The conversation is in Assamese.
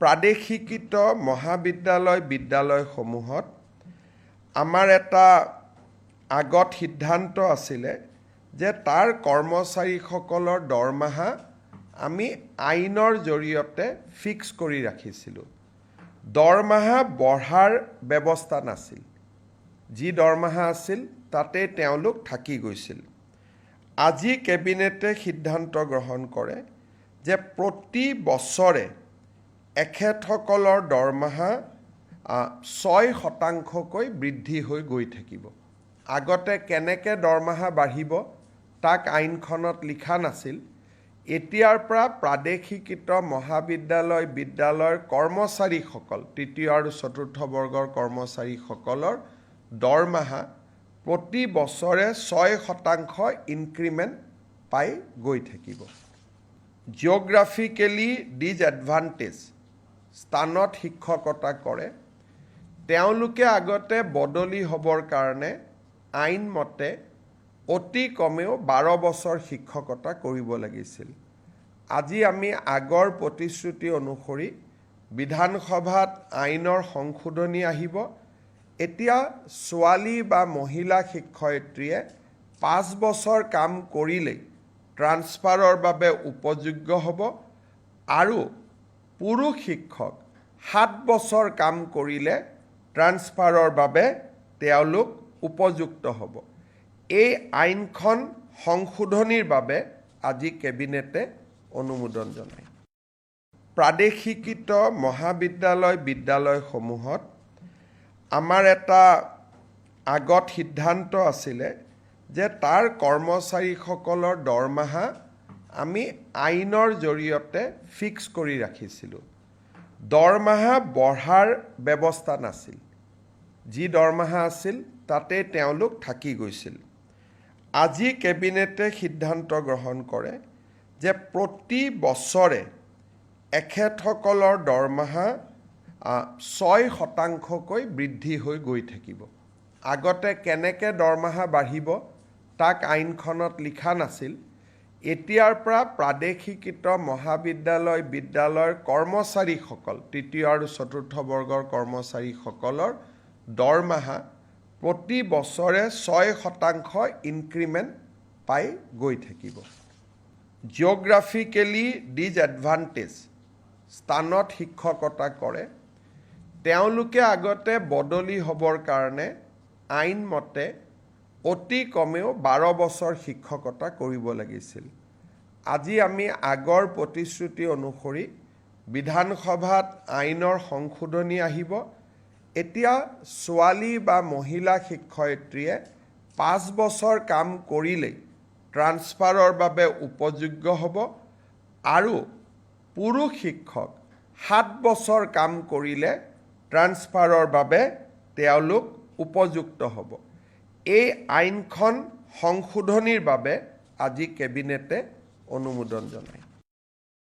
প্ৰাদেশিকৃত মহাবিদ্যালয় বিদ্যালয়সমূহত আমাৰ এটা আগত সিদ্ধান্ত আছিলে যে তাৰ কৰ্মচাৰীসকলৰ দৰমহা আমি আইনৰ জৰিয়তে ফিক্স কৰি ৰাখিছিলোঁ। দৰমহা বঢ়াৰ ব্যৱস্থা নাছিল। যি দৰমহা আছিল তাতে তেওঁলোক থাকি গৈছিল। আজি কেবিনেটে সিদ্ধান্ত গ্ৰহণ কৰে যে প্ৰতি বছৰে এখেতসকলৰ দৰমহা 6% বৃদ্ধি হৈ গৈ থাকিব। আগতে কেনেকৈ দৰমহা বাঢ়িব তাক আইনখনত লিখা নাছিল। এতিয়াৰ পৰা প্ৰাদেশিকৃত মহাবিদ্যালয় বিদ্যালয়ৰ কৰ্মচাৰীসকল, তৃতীয় আৰু চতুৰ্থ বৰ্গৰ কৰ্মচাৰীসকলৰ দৰমহা প্ৰতি বছৰে 6% ইনক্ৰিমেণ্ট পাই গৈ থাকিব। জিঅ'গ্ৰাফিকেলি ডিজএডভান্টেজ স্থানত শিক্ষকতা কৰে, তেওঁলোকে আগতে বদলি হ'বৰ কাৰণে আইনমতে অতি কমেও 12 বছৰ শিক্ষকতা কৰিব লাগিছিল। আজি আমি আগৰ প্ৰতিশ্ৰুতি অনুসৰি বিধানসভাত আইনৰ সংশোধনী আহিব। এতিয়া ছোৱালী বা মহিলা শিক্ষয়িত্ৰীয়ে 5 বছৰ কাম কৰিলেই ট্ৰান্সফাৰৰ বাবে উপযোগ্য হ'ব আৰু পুৰুষ শিক্ষক 7 বছৰ কাম কৰিলে ট্ৰান্সফাৰৰ বাবে তেওঁলোক উপযুক্ত হ'ব। এই আইনখন সংশোধনীৰ বাবে আজি কেবিনেটে অনুমোদন জনায়। প্ৰাদেশিকৃত মহাবিদ্যালয় বিদ্যালয়সমূহত আমাৰ এটা আগত সিদ্ধান্ত আছিলে যে তাৰ কৰ্মচাৰীসকলৰ দৰমহা আমি আইনৰ জৰিয়তে ফিক্স কৰি ৰাখিছিলোঁ। দৰমহা বঢ়াৰ ব্যৱস্থা নাছিল। যি দৰমহা আছিল তাতে তেওঁলোক থাকি গৈছিল। আজি কেবিনেটে সিদ্ধান্ত গ্ৰহণ কৰে যে প্ৰতি বছৰে এখেতসকলৰ দৰমহা 6% বৃদ্ধি হৈ গৈ থাকিব। আগতে কেনেকৈ দৰমহা বাঢ়িব তাক আইনখনত লিখা নাছিল। এতিয়াৰ পৰা প্ৰাদেশিকৃত মহাবিদ্যালয় বিদ্যালয়ৰ কৰ্মচাৰীসকল, তৃতীয় আৰু চতুৰ্থ বৰ্গৰ কৰ্মচাৰীসকলৰ দৰমহা প্ৰতি বছৰে 6% ইনক্ৰিমেণ্ট পাই গৈ থাকিব। জিঅ'গ্ৰাফিকেলি ডিজএডভান্টেজ স্থানত শিক্ষকতা কৰে, তেওঁলোকে আগতে বদলি হ'বৰ কাৰণে আইনমতে অতি কমেও 12 বছৰ শিক্ষকতা কৰিব লাগিছিল। আজি আমি আগৰ প্ৰতিশ্ৰুতি অনুসৰি বিধানসভাত আইনৰ সংশোধনী আহিব। এতিয়া ছোৱালী বা মহিলা শিক্ষয়িত্ৰীয়ে 5 বছৰ কাম কৰিলেই ট্ৰান্সফাৰৰ বাবে উপযোগ্য হ'ব আৰু পুৰুষ শিক্ষক 7 বছৰ কাম কৰিলে ট্ৰান্সফাৰৰ বাবে তেওঁলোক উপযুক্ত হ'ব। এই আইনখন সংশোধনীৰ বাবে আজি কেবিনেটে অনুমোদন জনায়।